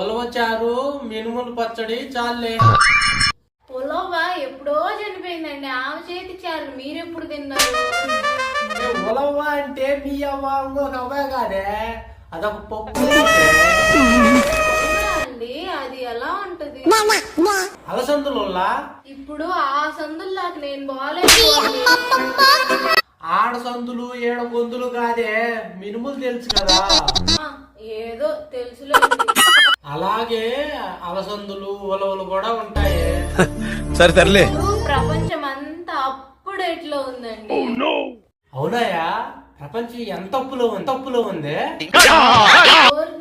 ఉలవచారు మినుములు పచ్చడి చాలే. ఉలవ ఎప్పుడో చనిపోయిందండి. ఆమె చేతి చారు మీరెప్పుడు తిన్నారు? ఉలవ అంటే మీ అవ్వ ఇంకొక అవ్వే కాదే, అదొక పప్పు అండి. అది ఎలా ఉంటది? అలసందులుల్లా ఇప్పుడు ఆ సందుల్లాకి నేను బాగాలేదు. ఆడ సందులు ఏడ గొంతులు కాదే, మినుములు తెలుసు కదా. ఏదో తెలుసులేండి. అలాగే అలసందులు ఉలవలు కూడా ఉంటాయి. సరే తరలే. ప్రపంచం అంతా అప్డేట్ లో ఉందండి. అవునాయా? ప్రపంచం ఎంత అప్పులో ఉంది.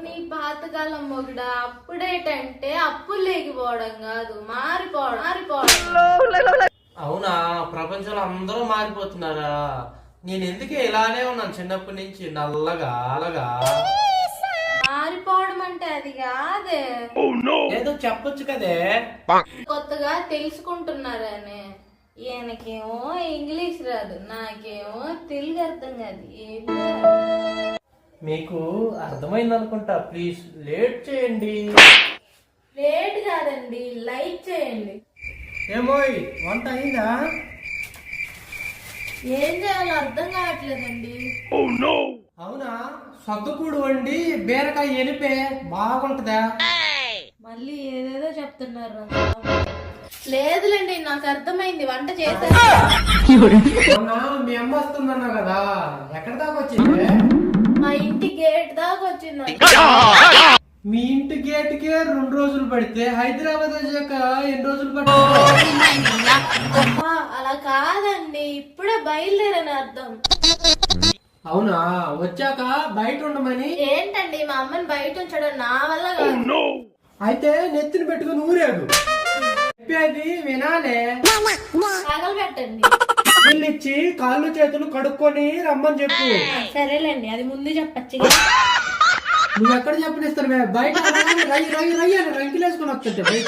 నీ పాతకాలం మొగుడ అప్డేట్ అంటే అప్పులు లేకపోవడం కాదు, మారిపోవడం. అవునా? ప్రపంచంలో అందరూ మారిపోతున్నారా? నేను ఎందుకే ఇలానే ఉన్నాను చిన్నప్పటి నుంచి, నల్లగా అలగా. మారిపోవడం అంటే అది కాదే. ఏదో చెప్పొచ్చు కదే. కొత్తగా తెలుసుకుంటున్నారనే. ఈయనకేమో ఇంగ్లీష్ రాదు, నాకేమో తెలుగు అర్థం కాదు. మీకు అర్థమైంది అనుకుంటా. ప్లీజ్ లేట్ చేయండి. లేట్ కాదండి, లైక్ చేయండి. ఏమోయ్, వంట అయిందా? ఏం చేయాలో అర్థం కావట్లేదండి. అవునా? సొద్దకూడు వండి బీరకాయ ఎనిపే బాగుంటదా? మళ్ళీ ఏదేదో చెప్తున్నారు. లేదులేండి, నాకు అర్థమైంది. వంట చేశాను. అవునా? మీ అమ్మ వస్తుందన్నా కదా, ఎక్కడ దాకా వచ్చింది? మా ఇంటి గేట్ దాకా వచ్చిందండి. మీ ఇంటి గేట్కే 2 రోజులు పడితే హైదరాబాద్ వచ్చాక ఎన్ని రోజులు పడుతుంది? అలా కాదండి, ఇప్పుడే బయలుదేరని అర్థం. అవునా? వచ్చాక బయట ఉండమని. ఏంటండి మా అమ్మని బయట ఉంచడం నా వల్ల కాదు. అయితే నెత్తిని పెట్టుకుని ఊరేగు. చెప్పేది వినాలే. తగలబెట్టండి. వీళ్ళిచ్చి కాళ్ళు చేతులు కడుక్కొని రమ్మని చెప్పు. సరేలేండి, అది ముందు చెప్పచ్చు. నువ్వు ఎక్కడ చెప్పనిస్తాను? బయట రంకిలేసుకుని వస్తుంటే బయట.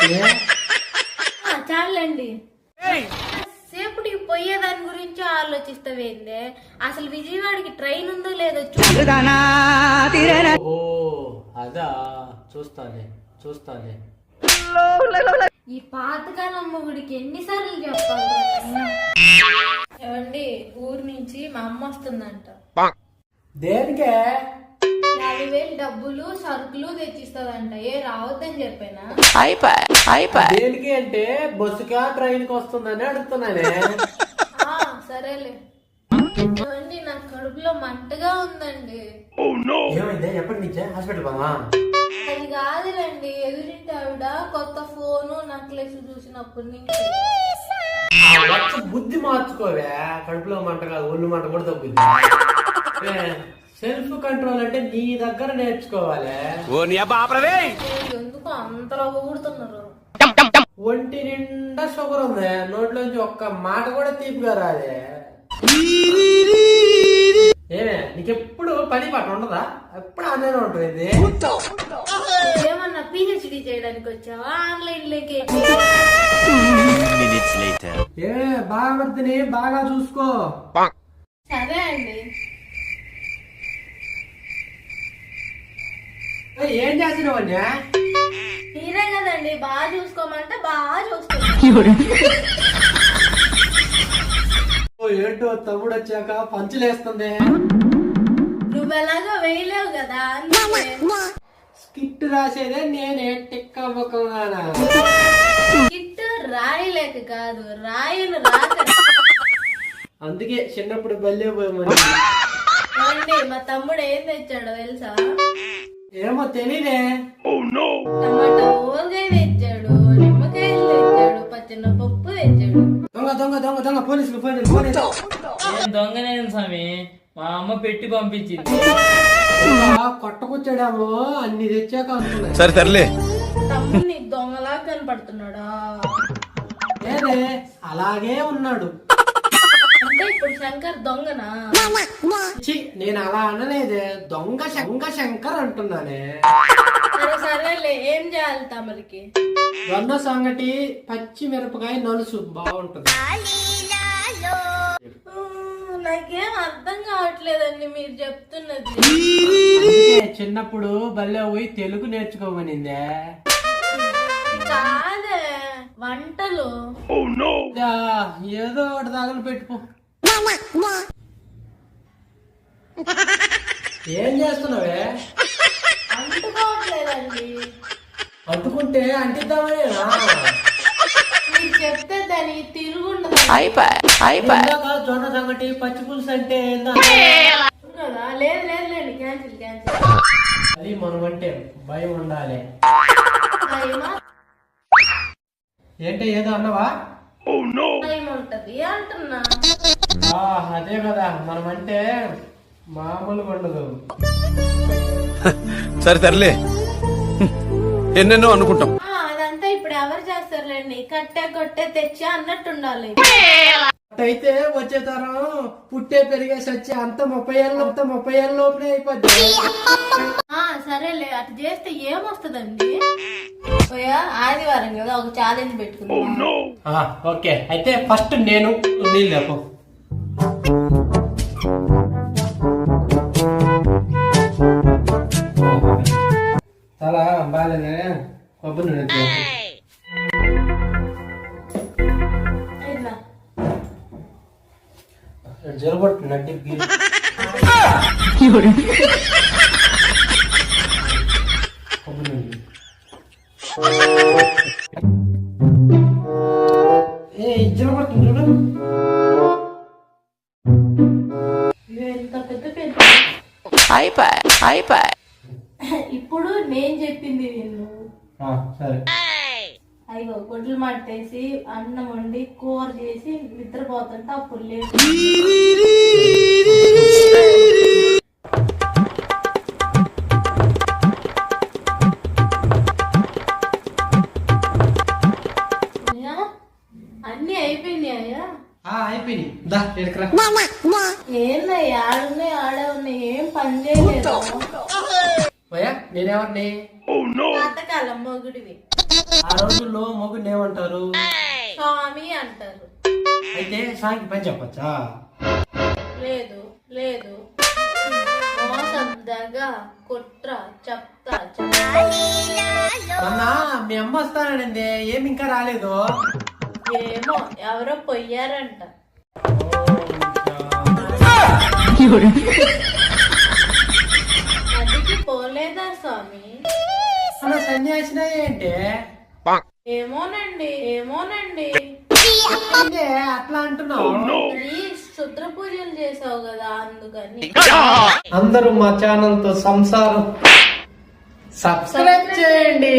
చాలండి. సేపటికి పోయేదాని గురించి ఆలోచిస్తావేందే? అసలు విజయవాడకి ట్రైన్ ఉందో లేదో ఓ అదా, చూస్తానే. ఈ పాతకాలం మొగుడికి ఎన్నిసార్లు చెప్పాలి? ఏమండి, ఊరు నుంచి మా అమ్మ వస్తుందంట. దేనికే? 50,000 డబ్బులు సరుకులు తెచ్చిస్తుందంట. రావద్దని చెప్పానా? దేనికి అంటే బస్సుకా ట్రైన్ కి వస్తుందని అడుగుతున్నానే. సరేలే. ఏమండి, నాకు కడుపులో మంటగా ఉందండి. ఏమైంది? ఎప్పటి నుంచే హాస్పిటల్ పోవా? అది కాదులేండి, ఎదురింటి ఆవిడ కొత్త ఫోను నెక్లెస్ చూసినప్పటి నుంచి. బుద్ధి మార్చుకోవే. కడుపులో మంట కాదు, ఒళ్ళు మంట కూడా తగ్గుద్ది. సెల్ఫ్ కంట్రోల్ అంటే నీ దగ్గర నేర్చుకోవాలి. ఎందుకు అంతలో ఊడుతున్నారు? ఒంటి నిండా షుగర్ ఉంది, నోట్లోంచి ఒక్క మాట కూడా తీపిగా రాదే. ఏమే, నీకెప్పుడు పని పాట ఉండదా? ఎప్పుడు ఆన్లైన్ ఉంటుంది. ఏమన్నా పిహెచ్డి చేయడానికి వచ్చావా? ఆన్లైన్ లేకే. ఏ బాగా బాగా చూసుకో. సరే అండి. ఏం చేస్తున్నావు? మీరే కదండి బాగా చూసుకోమంటే బాగా చూసుకో. ఏంటో తమ్ముడు వచ్చాక పంచులేస్తుంది. నువ్వెలాగో వేయలేవు కదా. స్కిట్ రాసేదే నేనే, టిక్క ముఖంగానా. కిట్టు రాయలేక కాదు, రాయను రాక. అందుకే చిన్నప్పుడు బల్లే పోయమని. మా తమ్ముడు ఏం తెచ్చాడో తెలుసా? ఏమో తెలీదే. టమాటా ఊరగాయ తెచ్చాడు, నిమ్మకాయలు తెచ్చాడు, పచ్చన పప్పు తెచ్చాడు. దొంగ దొంగ దొంగ దొంగ పోలీసులు నేను దొంగనేను స్వామి, మా అమ్మ పెట్టి పంపించింది. కొట్టకొచ్చాడేమో అన్ని తెచ్చాక అనుకున్నా. సరే తరలే. తమ్ముడిని దొంగలా కనపడుతున్నాడా? లేదే, అలాగే ఉన్నాడు. అంటే ఇప్పుడు శంకర్ దొంగనా? నేను అలా అనలేదే, దొంగ శంకర్ అంటున్నానే. సరేలే, ఏం చేయాలి తమరికి? జొన్న సంగటి పచ్చి మిరపకాయ నలుసు బాగుంటది. నాకేం అర్థం కావట్లేదండి మీరు చెప్తున్నది. అందుకే చిన్నప్పుడు బల్లె పోయి తెలుగు నేర్చుకోమనిందే. కాదే వంటలు. యా, ఏదో ఒకటి తగలు పెట్టుకో. ఏం చేస్తున్నావే? అంటుకోవట్లేదండి. అంటుకుంటే అంటిద్దామనేనా? మీరు చెప్తే దానికి తిరుగుండదు ఇందాక జొన్న సంగటి పచ్చి పులుసు అంటే ఏందో కదా. లేదు లేదు లేదు, క్యాన్సిల్ క్యాన్సిల్. అది మనం అంటే భయం ఉండాలి. ఏంటి ఏదో అన్నవా? ఉంటది అంటున్నా. అదే కదా, మనం అంటే మామూలుగా ఉండదు. సరే తరలే, ఎన్నెన్నో అనుకుంటాం. అదంతా ఇప్పుడు ఎవరు చేస్తారులేండి, కట్టే కొట్టే తెచ్చా అన్నట్టు ఉండాలి. అయితే వచ్చే తరం పుట్టే పెరిగేసి వచ్చి అంత 30 ఏళ్ళ లోపలే అయిపోద్ది. సరేలే, అటు చేస్తే ఏమొస్తుందండి? ఆదివారం కదా, ఒక ఛాలెంజ్ పెట్టుకున్నా. ఓకే, అయితే ఫస్ట్ నేను నీళ్ళు లేపు. చాలా బాగాలేదే, కొబ్బరి నూనె. జరగొట్టు నడ్డి కొబ్బరి నూనె. జరగొట్టు చూడు. ఎంత పెద్ద పెద్ద. ఇప్పుడు నేను చెప్పింది వీళ్ళు. సరే, అయ్యో గుడ్లు మట్టేసి అన్నం వండి కూర చేసి నిద్రపోతుంటే అప్పుడు లేదు. అన్ని అయిపోయినాయా? అయిపోయింది. దా ఎడకరా. ఏందయ్యా, ఆడున్నాయి ఆడే ఉన్నాయి, ఏం పని చేయలేదు. నేనేమండి? పాతకాలం మొగుడివి. ఆ రోజుల్లో మొగుడిని ఏమంటారు? స్వామి అంటారు. అయితే సాంకి పని చెప్పచ్చా? లేదు లేదు, మోసం దగ్గ కుట్ర చెప్తా. మొన్న మీ అమ్మ వస్తానండి, ఏమి ఇంకా రాలేదు? ఏమో ఎవరో పోయారంట. అందుకే పోలేదా స్వామి? సన్యాసిన ఏంటి? ఏమోనండి ఏమోనండి. అట్లా అంటున్నావు? అది శుద్ర పూజలు చేసావు కదా, అందుకని. అందరూ మా ఛానల్ తో సంసారం సబ్స్క్రైబ్ చేయండి.